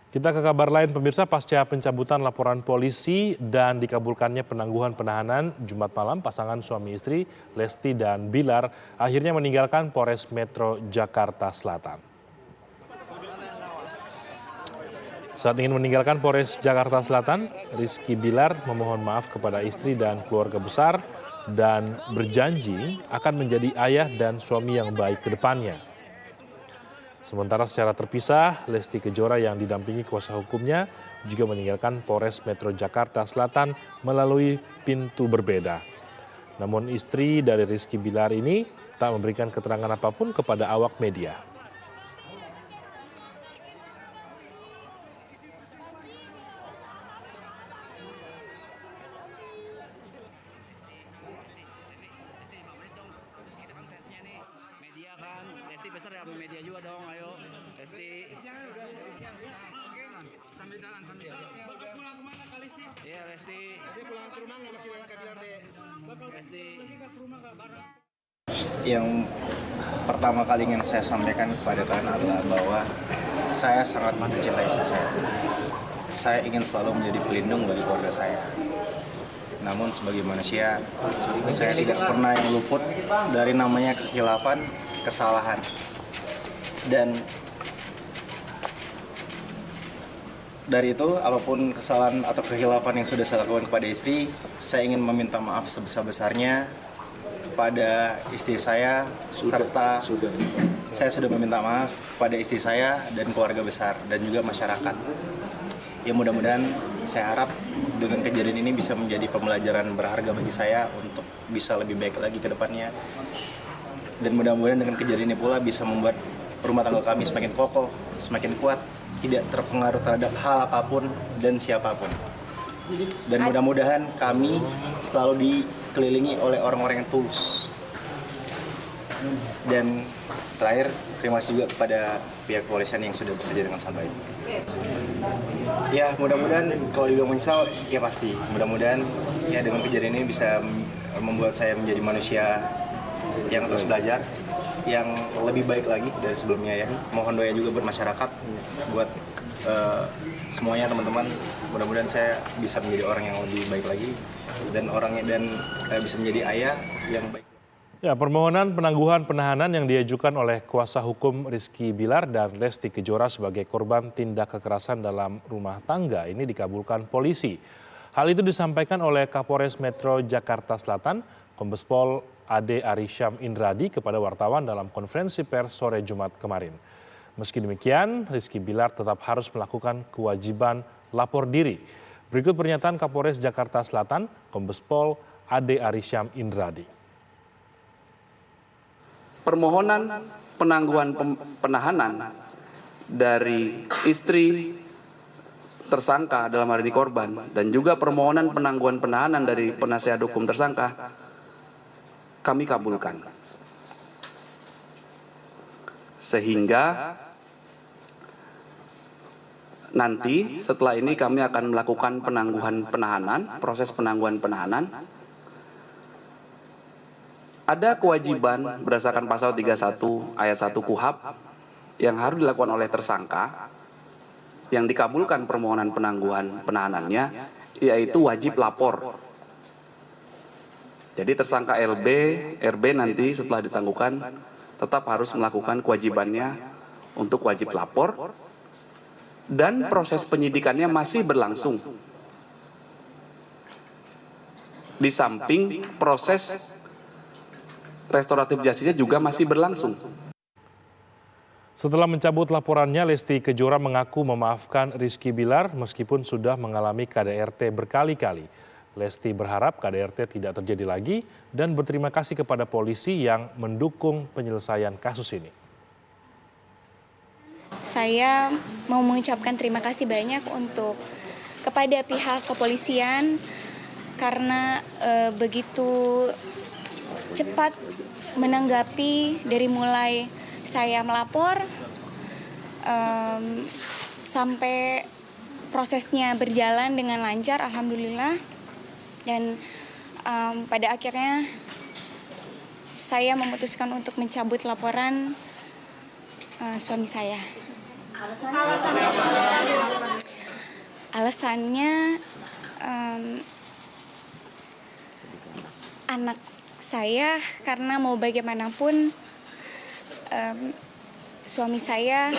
Kita ke kabar lain pemirsa, pasca pencabutan laporan polisi dan dikabulkannya penangguhan penahanan Jumat malam, pasangan suami istri Lesti dan Bilar akhirnya meninggalkan Polres Metro Jakarta Selatan. Saat ingin meninggalkan Polres Jakarta Selatan, Rizky Bilar memohon maaf kepada istri dan keluarga besar dan berjanji akan menjadi ayah dan suami yang baik ke depannya. Sementara secara terpisah, Lesti Kejora yang didampingi kuasa hukumnya juga meninggalkan Polres Metro Jakarta Selatan melalui pintu berbeda. Namun istri dari Rizky Bilar ini tak memberikan keterangan apapun kepada awak media. Lesti besar ya, media juga dong, ayo. Lesti. Sambil jalan. Bakal pulang kemana Kak Lesti? Iya, Lesti. Dia pulang ke rumah nggak masih dengan Kak Bilar deh? Lesti. Ke rumah Kak bareng. Yang pertama kali ingin saya sampaikan kepada kalian adalah bahwa saya sangat mencintai istri saya. Saya ingin selalu menjadi pelindung bagi keluarga saya. Namun sebagai manusia, saya tidak pernah yang luput dari namanya kekhilafan, kesalahan. Dan dari itu, apapun kesalahan atau kekhilafan yang sudah saya lakukan kepada istri, saya ingin meminta maaf sebesar-besarnya kepada istri saya, serta saya sudah meminta maaf kepada istri saya dan keluarga besar, dan juga masyarakat. Ya mudah-mudahan saya harap dengan kejadian ini bisa menjadi pembelajaran berharga bagi saya untuk bisa lebih baik lagi ke depannya. Dan mudah-mudahan dengan kejadian ini pula bisa membuat rumah tangga kami semakin kokoh, semakin kuat, tidak terpengaruh terhadap hal apapun dan siapapun. Dan mudah-mudahan kami selalu dikelilingi oleh orang-orang yang tulus. Dan terakhir, terima kasih juga kepada pihak kepolisian yang sudah bekerja dengan sangat baik. Ya, mudah-mudahan kalau dibilang menyesal, ya pasti. Mudah-mudahan ya dengan kejadian ini bisa membuat saya menjadi manusia yang terus belajar, yang lebih baik lagi dari sebelumnya ya. Mohon doa juga buat masyarakat, buat semuanya teman-teman. Mudah-mudahan saya bisa menjadi orang yang lebih baik lagi dan bisa menjadi ayah yang baik. Ya, permohonan penangguhan penahanan yang diajukan oleh kuasa hukum Rizky Bilar dan Lesti Kejora sebagai korban tindak kekerasan dalam rumah tangga ini dikabulkan polisi. Hal itu disampaikan oleh Kapolres Metro Jakarta Selatan, Kombes Pol Ade Arysyam Indradi kepada wartawan dalam konferensi pers sore Jumat kemarin. Meski demikian, Rizky Bilar tetap harus melakukan kewajiban lapor diri. Berikut pernyataan Kapolres Jakarta Selatan, Kombes Pol Ade Arysyam Indradi. Permohonan penangguhan penahanan dari istri tersangka dalam hal ini korban dan juga permohonan penangguhan penahanan dari penasihat hukum tersangka kami kabulkan. Sehingga nanti setelah ini kami akan melakukan penangguhan penahanan, proses penangguhan penahanan. Ada kewajiban berdasarkan pasal 31 ayat 1 KUHP yang harus dilakukan oleh tersangka yang dikabulkan permohonan penangguhan penahanannya, yaitu wajib lapor. Jadi tersangka RB nanti setelah ditangguhkan tetap harus melakukan kewajibannya untuk wajib lapor dan proses penyidikannya masih berlangsung. Di samping proses restoratif justice juga masih berlangsung. Setelah mencabut laporannya, Lesti Kejora mengaku memaafkan Rizky Bilar meskipun sudah mengalami KDRT berkali-kali. Lesti berharap KDRT tidak terjadi lagi dan berterima kasih kepada polisi yang mendukung penyelesaian kasus ini. Saya mau mengucapkan terima kasih banyak kepada pihak kepolisian karena begitu cepat menanggapi dari mulai saya melapor sampai prosesnya berjalan dengan lancar, alhamdulillah. Dan pada akhirnya saya memutuskan untuk mencabut laporan suami saya. Alasannya alasannya anak saya, karena mau bagaimanapun suami saya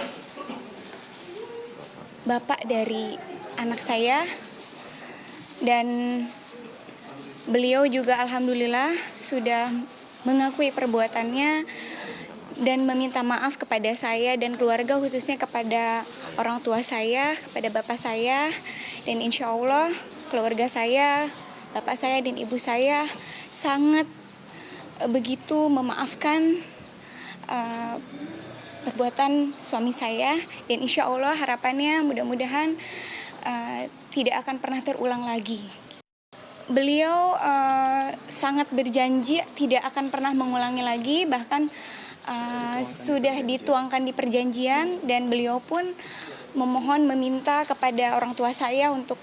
bapak dari anak saya, dan beliau juga alhamdulillah sudah mengakui perbuatannya dan meminta maaf kepada saya dan keluarga, khususnya kepada orang tua saya, kepada bapak saya, dan insya Allah keluarga saya, bapak saya dan ibu saya sangat begitu memaafkan perbuatan suami saya, dan insya Allah harapannya mudah-mudahan tidak akan pernah terulang lagi. Beliau sangat berjanji tidak akan pernah mengulangi lagi, bahkan sudah dituangkan di perjanjian, dan beliau pun memohon meminta kepada orang tua saya untuk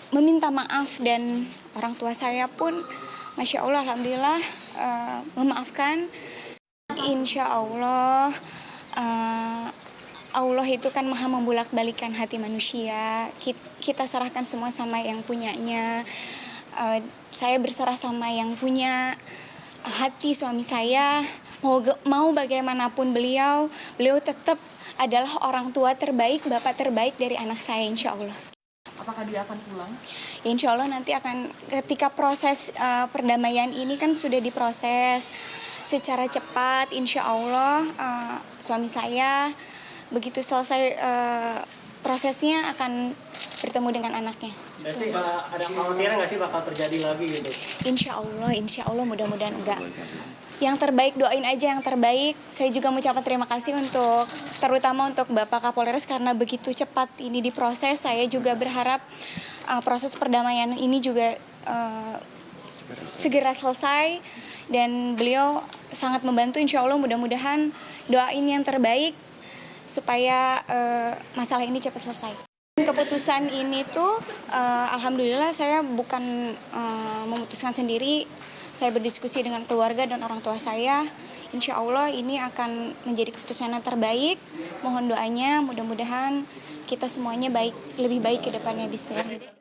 meminta maaf, dan orang tua saya pun Masya Allah alhamdulillah memaafkan. Insya Allah Allah itu kan maha membulak-balikan hati manusia. Kita serahkan semua sama yang punyanya. Saya berserah sama yang punya hati suami saya. Mau bagaimanapun beliau tetap adalah orang tua terbaik, bapak terbaik dari anak saya, insya Allah. Apakah dia akan pulang? Ya, insya Allah nanti akan, ketika proses perdamaian ini kan sudah diproses secara cepat, insya Allah suami saya begitu selesai prosesnya akan bertemu dengan anaknya. Berarti ada kekhawatiran nggak sih bakal terjadi lagi gitu? Insya Allah mudah-mudahan enggak. Yang terbaik, doain aja yang terbaik. Saya juga mengucapkan terima kasih terutama untuk Bapak Kapolres karena begitu cepat ini diproses. Saya juga berharap proses perdamaian ini juga segera selesai, dan beliau sangat membantu. Insya Allah mudah-mudahan doain yang terbaik supaya masalah ini cepat selesai. Keputusan ini tuh alhamdulillah saya bukan memutuskan sendiri. Saya berdiskusi dengan keluarga dan orang tua saya. Insya Allah ini akan menjadi keputusan yang terbaik. Mohon doanya, mudah-mudahan kita semuanya lebih baik ke depannya. Bismillah.